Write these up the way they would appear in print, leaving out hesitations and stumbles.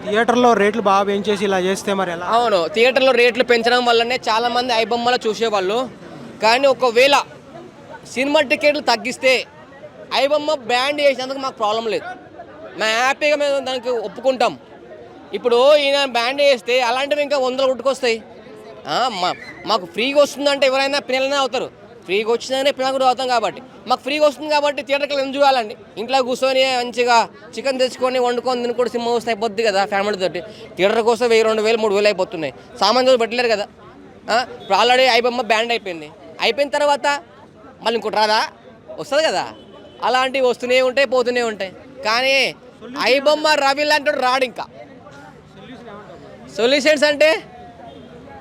థియేటర్‌లో రేట్లు బాగా పెంచేసి ఇలా చేస్తే మరి ఎలా? అవును, థియేటర్లో రేట్లు పెంచడం వల్లనే చాలామంది ఐబొమ్మలో చూసేవాళ్ళు. కానీ ఒకవేళ సినిమా టికెట్లు తగ్గిస్తే ఐబొమ్మ బ్యాండ్ చేసినందుకు మాకు ప్రాబ్లం లేదు. హ్యాపీగా మేము దానికి ఒప్పుకుంటాం. ఇప్పుడు ఈయన బ్యాండ్ చేస్తే అలాంటివి ఇంకా వందలు కొట్టుకొస్తాయి. మాకు ఫ్రీగా వస్తుందంటే ఎవరైనా పిల్లలనే అవుతారు. ఫ్రీగా వచ్చిందనే పిల్లలు కూడా అవుతాం కాబట్టి మాకు ఫ్రీగా వస్తుంది కాబట్టి థియేటర్కి ఎందుకు చూడాలండి? ఇంట్లో కూర్చొని మంచిగా చికెన్ తెచ్చుకొని వండుకొని తినుకొని సినిమా వస్తే అయిపోద్ది కదా. ఫ్యామిలీ తోటి థియేటర్ కోసం 1000, 2000, 3000 అయిపోతున్నాయి. సామాన్యులు పెట్టలేరు కదా. ఇప్పుడు ఆల్రెడీ ఐబొమ్మ బ్యాండ్ అయిపోయిన తర్వాత మళ్ళీ ఇంకోటి రాదా? వస్తుంది కదా. అలాంటివి వస్తూనే ఉంటాయి, పోతూనే ఉంటాయి. కానీ ఐబొమ్మ రవి లాంటి రాడు. ఇంకా సొల్యూషన్స్ అంటే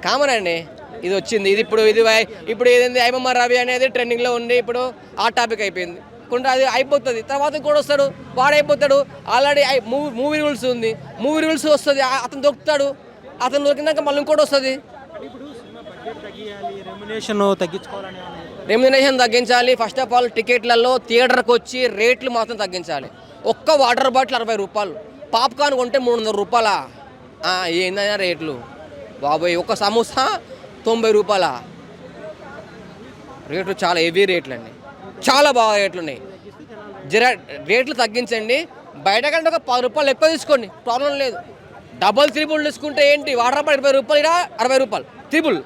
కామన్ అండి. ఇది వచ్చింది, ఇప్పుడు ఏదైంది ఐబొమ్మ రవి అనేది ట్రెండింగ్లో ఉంది. ఇప్పుడు ఆ టాపిక్ అయిపోయింది. కొంచెం అది అయిపోతుంది, తర్వాత ఇంకోటి వస్తాడు, వాడైపోతాడు. ఆల్రెడీ మూవీ రూల్స్ ఉంది, మూవీ రూల్స్ వస్తుంది, అతను దొరుకుతాడు. అతను దొరికినాక మళ్ళీ ఇంకోటి వస్తుంది. రెమ్యునేషన్ తగ్గించాలి. ఫస్ట్ ఆఫ్ ఆల్ టికెట్లలో థియేటర్కి వచ్చి రేట్లు మాత్రం తగ్గించాలి. ఒక్క వాటర్ బాటిల్ 60 రూపాయలు, పాప్కార్న్ కొంటే 300 రూపాయలా? ఏందైనా రేట్లు బాబోయ్. ఒక సమోసా 90 రూపాయల. రేట్లు చాలా హెవీ రేట్లు అండి, చాలా బాగా రేట్లు ఉన్నాయి. రేట్లు తగ్గించండి. బయట కంటే ఒక 10 రూపాయలు ఎక్కువ తీసుకోండి, ప్రాబ్లం లేదు. డబల్ త్రిబుల్ తీసుకుంటే ఏంటి? వాటర్ బాటిల్ 20 రూపాయలు, 60 రూపాయలు త్రిబుల్.